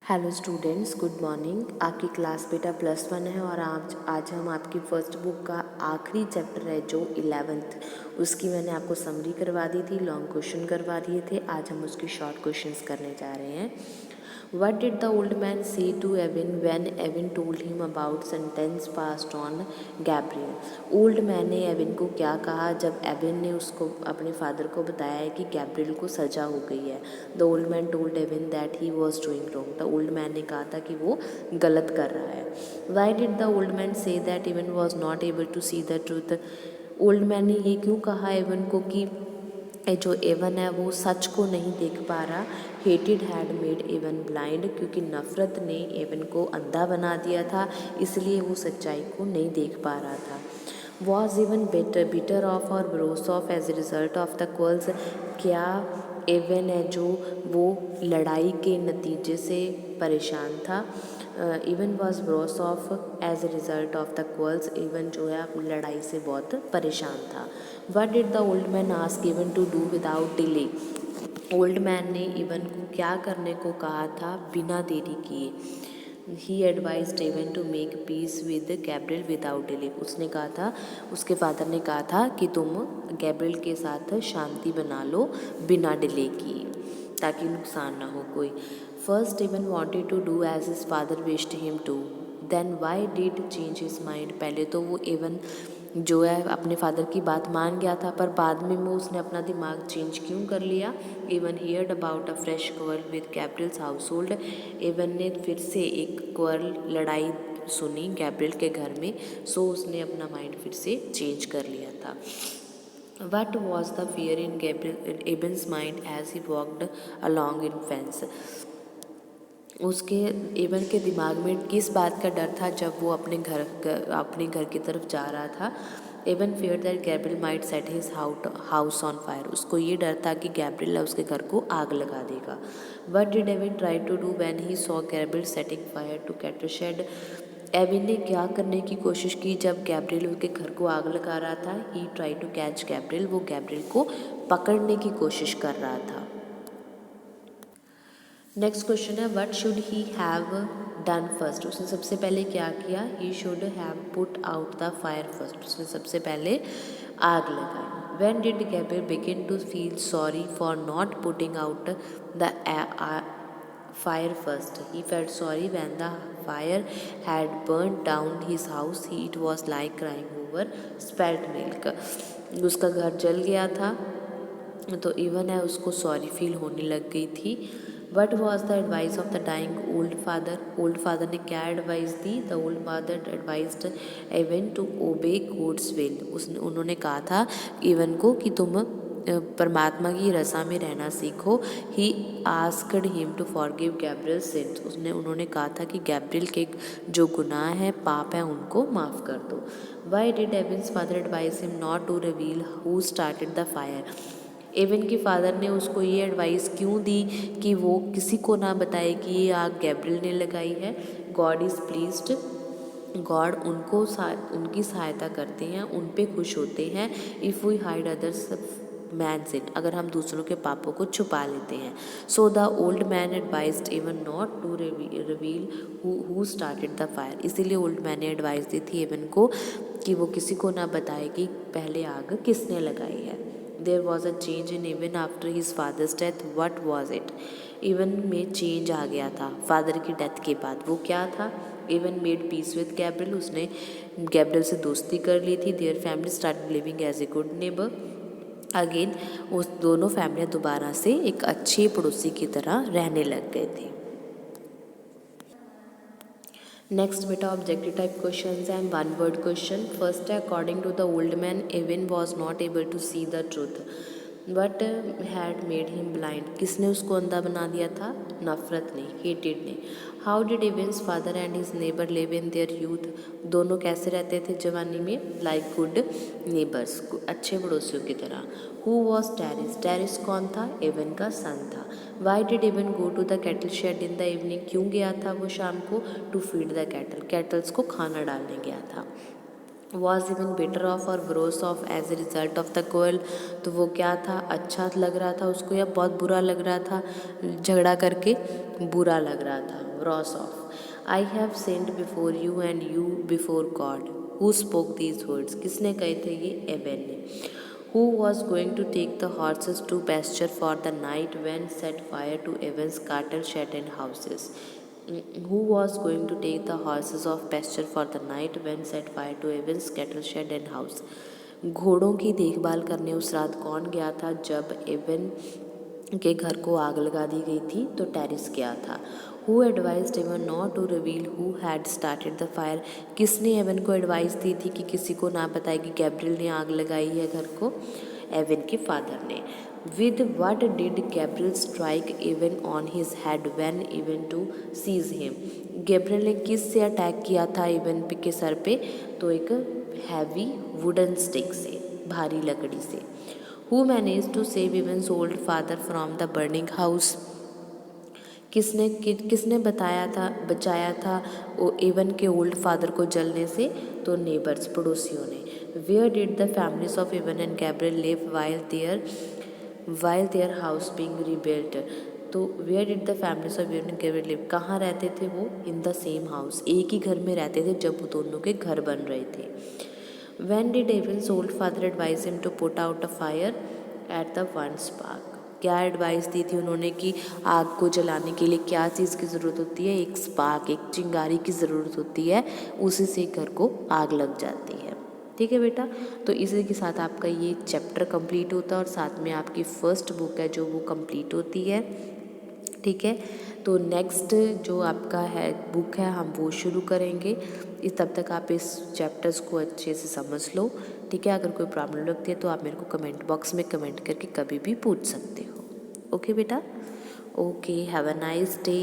Hello students, good morning. आपकी class बेटा +1 है और आज हम आपकी फर्स्ट बुक का आखिरी चैप्टर है जो 11th, उसकी मैंने आपको समरी करवा दी थी, लॉन्ग क्वेश्चन करवा दिए थे। आज हम उसकी शॉर्ट क्वेश्चंस करने जा रहे हैं। What did the old man say to Evan when Evan told him about sentence passed on Gabriel? Old man ने एविन को क्या कहा जब एविन ने उसको अपने फादर को बताया है कि गैब्रियल को सजा हो गई है। The old man told Evan that he was doing wrong. The old man ने कहा था कि वो गलत कर रहा है। Why did the old man say that Evan was not able to see the truth? Old man ने ये क्यों कहा एवन को कि जो एवन है वो सच को नहीं देख पा रहा। हेटेड हैड मेड एवन ब्लाइंड, क्योंकि नफ़रत ने एवन को अंधा बना दिया था, इसलिए वो सच्चाई को नहीं देख पा रहा था। Was Evan better off or worse off as a result of the quarrels? क्या एवन है जो वो लड़ाई के नतीजे से परेशान था? Evan was worse off as a result of the quarrels, Evan जो है लड़ाई से बहुत परेशान था। What did the old man ask Evan to do without delay? Old man ने इवन को क्या करने को कहा था बिना देरी किए? He advised Evan to make peace with Gabriel without delay. उसने कहा था, उसके फादर ने कहा था कि तुम गैब्रियल के साथ शांति बना लो बिना डिले किए, ताकि नुकसान ना हो कोई। First Evan wanted to do as his father wished him to, then why did change his mind? पहले तो वो इवन जो है अपने फादर की बात मान गया था, पर बाद में वो उसने अपना दिमाग चेंज क्यों कर लिया? Evan heard about a fresh quarrel with Gabriel's household. Evan ने फिर से एक क्वर्ल लड़ाई सुनी गैब्रियल के घर में, सो उसने अपना माइंड फिर से चेंज कर लिया था। What was the fear in Eben's mind as he walked along in fence? उसके एवन के दिमाग में किस बात का डर था जब वो अपने घर की तरफ जा रहा था? Evan fear that Gabriel might set his house on fire. उसको ये डर था कि गैब्रियल उसके घर को आग लगा देगा। What did Evan try to do when he saw Gabriel setting fire to cattle shed? Evan ने क्या करने की कोशिश की जब गैब्रियल उसके घर को आग लगा रहा था? He try to catch Gabriel, वो गैब्रियल को पकड़ने की कोशिश कर रहा था। नेक्स्ट क्वेश्चन है, what should he have done first? उसने सबसे पहले क्या किया? He should have put out the fire first. उसने सबसे पहले आग लगाई। When did Gabriel begin to feel sorry for not putting out the fire first? He felt sorry when the fire had burnt down his house. It was like crying over spilt milk. उसका घर जल गया था तो even है उसको sorry feel होने लग गई थी। What was the advice of the dying old father? Old father ने क्या एडवाइस दी? The old father advised Evan to obey God's will. उन्होंने कहा था इवन को कि तुम परमात्मा की रज़ा में रहना सीखो। He asked him to forgive Gabriel sins. उन्होंने कहा था कि गैब्रियल के जो गुनाह है, पाप है, उनको माफ़ कर दो। Why did Evan's father advise him not to reveal who started the fire? Evan के फादर ने उसको ये एडवाइस क्यों दी कि वो किसी को ना बताए कि ये आग गैब्रियल ने लगाई है? गॉड इज़ प्लीज्ड, गॉड उनकी सहायता करते हैं, उन पे खुश होते हैं। If we hide others man sit, अगर हम दूसरों के पापों को छुपा लेते हैं। So the old man advised Evan not to reveal who started the fire. इसीलिए ओल्ड मैन ने एडवाइस दी थी एवन को कि वो किसी को ना बताए कि पहले आग किसने लगाई है। There was a change in Evan after his father's death. What was it? Evan में चेंज आ गया था फादर की डेथ के बाद। वो क्या था? Evan made peace with Gabriel, उसने गैब्रियल से दोस्ती कर ली थी। Their family started living as a good neighbour again. उस दोनों फैमिलियाँ दोबारा से एक अच्छे पड़ोसी की तरह रहने लग गए थे। नेक्स्ट बेटा ऑब्जेक्टिव टाइप क्वेश्चन है, वन वर्ड क्वेश्चन। फर्स्ट है, according to the old man Evan was not able to see the truth. What had made him blind? किसने उसको अंधा बना दिया था? नफरत ने, हेटेड ने। How did Evan's father and his neighbour live in their youth? दोनों कैसे रहते थे जवानी में? लाइक गुड नेबर्स, अच्छे पड़ोसियों की तरह। Who was terrace? टेरिस कौन था? एवन का सन था। Why did Evan go to the cattle shed in the evening? क्यों गया था वो शाम को? To feed the cattle, cattles को खाना डालने गया था। Was Evan better off or worse off as a result of the quarrel? तो वो क्या था? अच्छा लग रहा था उसको या बहुत बुरा लग रहा था? झगड़ा करके बुरा लग रहा था। wrath of. I have sinned before you and you before God. Who spoke these words? किसने कहे थे ये? एबेन ने. Who was going to take the horses to pasture for the night when set fire to Evan's cattle shed and houses? Who was going to take the horses of pasture for the night when set fire to Evan's cattle shed and house? घोड़ों की देखभाल करने उस रात कौन गया था जब एवन के घर को आग लगा दी गई थी? तो टेरिस गया था. Who advised Evan not to reveal who had started the fire? किसने एवन को एडवाइस दी थी कि किसी को ना बताए कि गैब्रियल ने आग लगाई है घर को? एवन के फादर ने. With what did Gabriel strike Evan on his head when Evan to seize him? Gabriel ने किस से अटैक किया था एवन के सर पे? तो एक हैवी वुडन स्टिक से, भारी लकड़ी से. Who managed to save Evan's old father from the burning house? किसने बचाया था एवन के ओल्ड फादर को जलने से? तो नेबर्स, पड़ोसियों ने. Where did the families of Evan and Gabriel live while their house being rebuilt? तो where did the families of Evan and Gabriel live? कहाँ रहते थे वो? In the same house, एक ही घर में रहते थे जब वो दोनों के घर बन रहे थे. When did Evan's old father advise him to put out a fire at the one spark? क्या एडवाइस दी थी उन्होंने कि आग को जलाने के लिए क्या चीज़ की ज़रूरत होती है? एक स्पार्क, एक चिंगारी की ज़रूरत होती है, उसी से घर को आग लग जाती है. ठीक है बेटा, तो इसी के साथ आपका ये चैप्टर कंप्लीट होता है और साथ में आपकी फर्स्ट बुक है जो वो कंप्लीट होती है. ठीक है, तो नेक्स्ट जो आपका है बुक है हम वो शुरू करेंगे. तब तक आप इस चैप्टर्स को अच्छे से समझ लो. ठीक है, अगर कोई प्रॉब्लम लगती है तो आप मेरे को कमेंट बॉक्स में कमेंट करके कभी भी पूछ सकते हो. ओके बेटा, okay, have a nice day.